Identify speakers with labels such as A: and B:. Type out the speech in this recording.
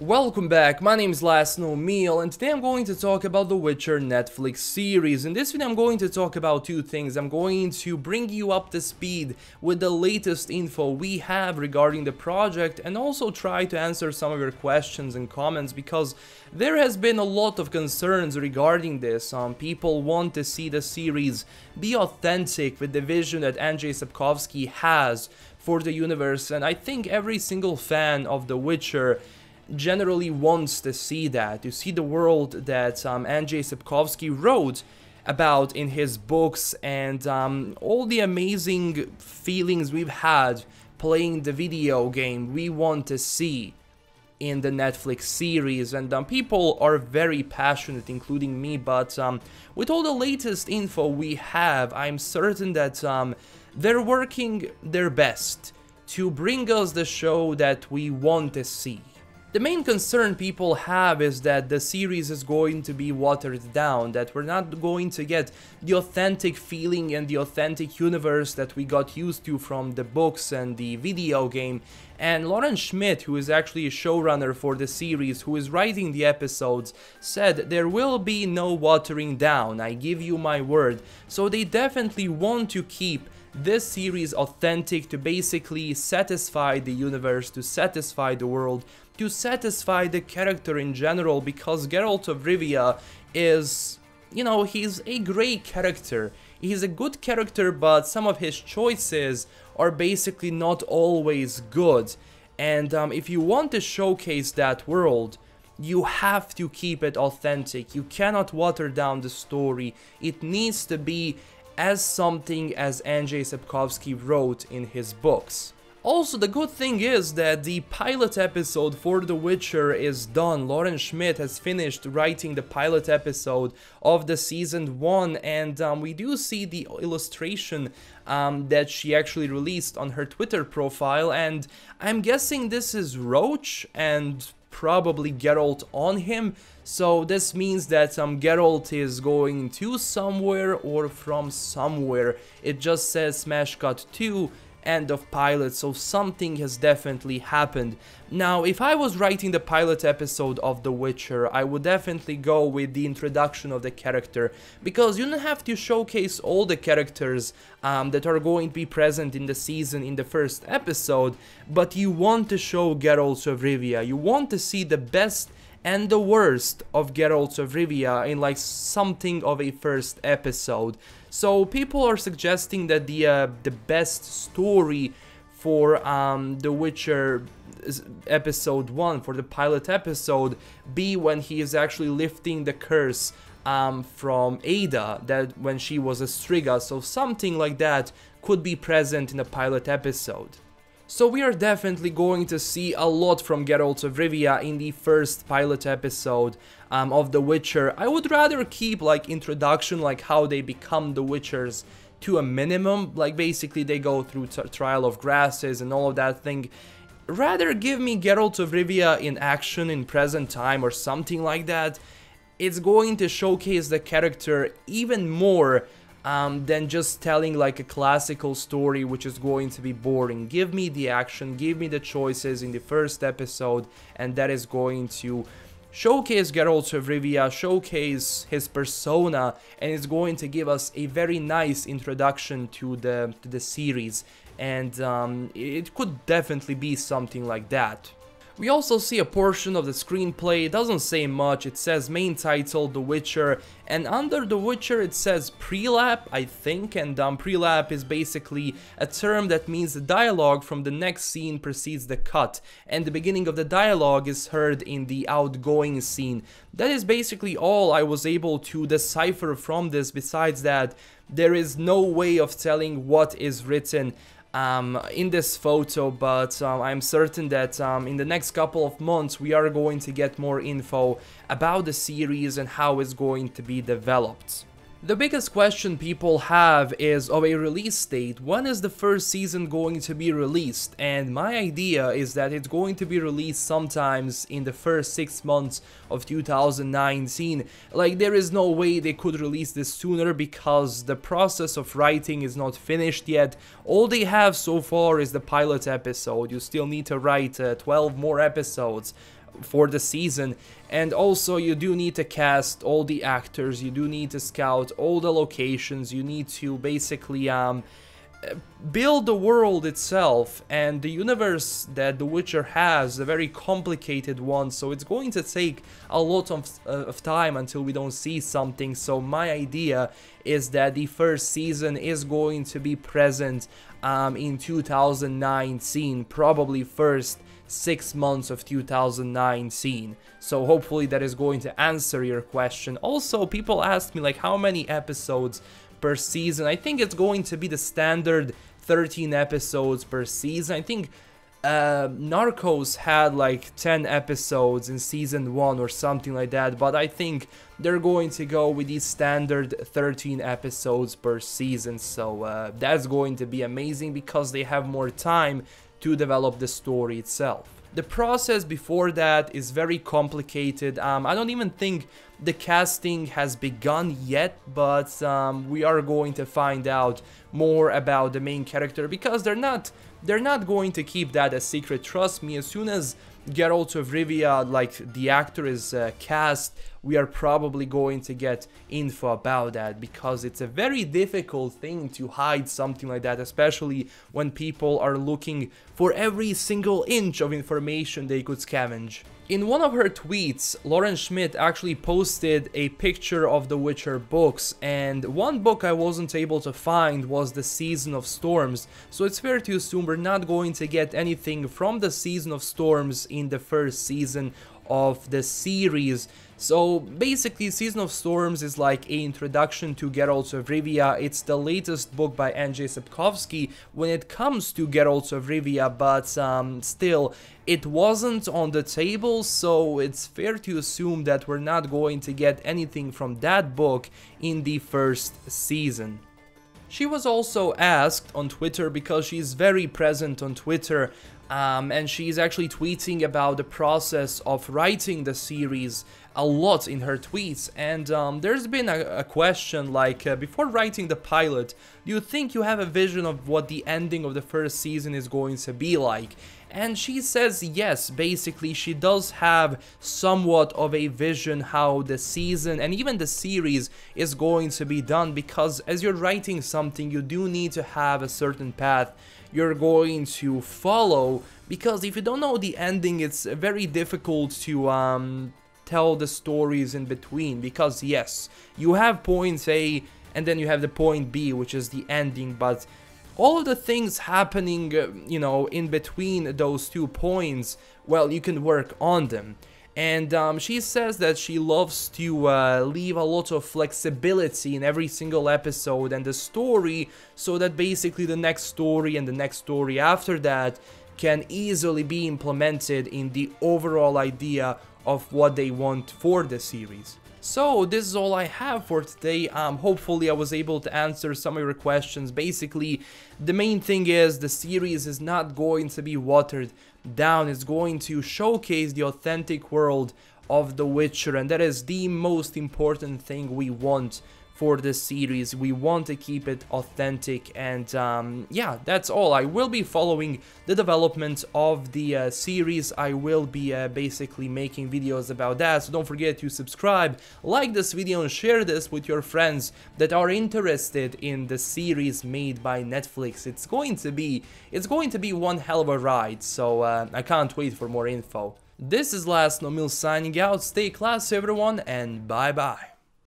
A: Welcome back, my name is LastKnownMeal and today I'm going to talk about the Witcher Netflix series. In this video I'm going to talk about two things. I'm going to bring you up to speed with the latest info we have regarding the project and also try to answer some of your questions and comments because there has been a lot of concerns regarding this. People want to see the series be authentic with the vision that Andrzej Sapkowski has for the universe, and I think every single fan of The Witcher generally wants to see that, to see the world that Andrzej Sapkowski wrote about in his books and all the amazing feelings we've had playing the video game we want to see in the Netflix series. And people are very passionate, including me, but with all the latest info we have, I'm certain that they're working their best to bring us the show that we want to see. The main concern people have is that the series is going to be watered down, that we're not going to get the authentic feeling and the authentic universe that we got used to from the books and the video game. And Lauren Schmidt, who is actually a showrunner for the series, who is writing the episodes, said there will be no watering down, I give you my word. So they definitely want to keep this series authentic, to basically satisfy the universe, to satisfy the world, to satisfy the character in general, because Geralt of Rivia is, you know, he's a great character. He's a good character, but some of his choices are basically not always good. And if you want to showcase that world, you have to keep it authentic. You cannot water down the story. It needs to be as something as Andrzej Sapkowski wrote in his books. Also, the good thing is that the pilot episode for The Witcher is done. Lauren Schmidt has finished writing the pilot episode of the season 1, and we do see the illustration that she actually released on her Twitter profile, and I'm guessing this is Roach and probably Geralt on him. So this means that Geralt is going to somewhere or from somewhere. It just says smash cut 2, end of pilot, so something has definitely happened. Now, if I was writing the pilot episode of The Witcher, I would definitely go with the introduction of the character, because you don't have to showcase all the characters that are going to be present in the season in the first episode, but you want to show Geralt of Rivia. You want to see the best and the worst of Geralt of Rivia in like something of a first episode. So people are suggesting that the best story for The Witcher episode 1, for the pilot episode, be when he is actually lifting the curse from Ada, that when she was a Striga, so something like that could be present in a pilot episode. So we are definitely going to see a lot from Geralt of Rivia in the first pilot episode of The Witcher. I would rather keep like introduction, like how they become the Witchers, to a minimum, like basically they go through Trial of Grasses and all of that thing. Rather give me Geralt of Rivia in action in present time or something like that. It's going to showcase the character even more than just telling like a classical story which is going to be boring. Give me the action, give me the choices in the first episode, and that is going to showcase Geralt of Rivia, showcase his persona, and it's going to give us a very nice introduction to the series, and it could definitely be something like that. We also see a portion of the screenplay. It doesn't say much. It says main title, The Witcher, and under The Witcher it says prelap, I think, and prelap is basically a term that means the dialogue from the next scene precedes the cut, and the beginning of the dialogue is heard in the outgoing scene. That is basically all I was able to decipher from this. Besides that, there is no way of telling what is written in this photo, but I'm certain that in the next couple of months we are going to get more info about the series and how it's going to be developed. The biggest question people have is of a release date. When is the first season going to be released? And my idea is that it's going to be released sometimes in the first 6 months of 2019. Like, there is no way they could release this sooner because the process of writing is not finished yet. All they have so far is the pilot episode. You still need to write 12 more episodes for the season. And also you do need to cast all the actors, you do need to scout all the locations, you need to basically build the world itself, and the universe that The Witcher has, a very complicated one, so it's going to take a lot of time until we don't see something. So my idea is that the first season is going to be present in 2019, probably first 6 months of 2019. So hopefully that is going to answer your question. Also, people asked me like how many episodes per season. I think it's going to be the standard 13 episodes per season. I think Narcos had like 10 episodes in season 1 or something like that, but I think they're going to go with the standard 13 episodes per season. So that's going to be amazing because they have more time to develop the story itself. The process before that is very complicated. I don't even think the casting has begun yet, but we are going to find out more about the main character because they're not going to keep that a secret. Trust me, as soon as Geralt of Rivia, like the actor, is cast, we are probably going to get info about that, because it's a very difficult thing to hide something like that, especially when people are looking for every single inch of information they could scavenge. In one of her tweets, Lauren Schmidt actually posted a picture of the Witcher books, and one book I wasn't able to find was the Season of Storms, so it's fair to assume we're not going to get anything from the Season of Storms in the first season of the series. So basically, Season of Storms is like an introduction to Geralt of Rivia. It's the latest book by Andrzej Sapkowski when it comes to Geralt of Rivia, but still, it wasn't on the table, so it's fair to assume that we're not going to get anything from that book in the first season. She was also asked on Twitter, because she's very present on Twitter, and she's actually tweeting about the process of writing the series a lot in her tweets, and there's been a question like, before writing the pilot, do you think you have a vision of what the ending of the first season is going to be like? And she says yes, basically she does have somewhat of a vision how the season and even the series is going to be done, because as you're writing something, you do need to have a certain path you're going to follow, because if you don't know the ending, it's very difficult to tell the stories in between, because yes, you have point A and then you have the point B, which is the ending, but all of the things happening, you know, in between those 2 points, well, you can work on them. And she says that she loves to leave a lot of flexibility in every single episode and the story, so that basically the next story and the next story after that can easily be implemented in the overall idea of what they want for the series. So this is all I have for today. Hopefully I was able to answer some of your questions. Basically, the main thing is the series is not going to be watered down. It's going to showcase the authentic world of The Witcher, and that is the most important thing we want for this series. We want to keep it authentic, and yeah, that's all. I will be following the development of the series. I will be basically making videos about that, so don't forget to subscribe, like this video, and share this with your friends that are interested in the series made by Netflix. It's going to be one hell of a ride, so I can't wait for more info. This is LastKnownMeal signing out. Stay classy everyone, and bye bye.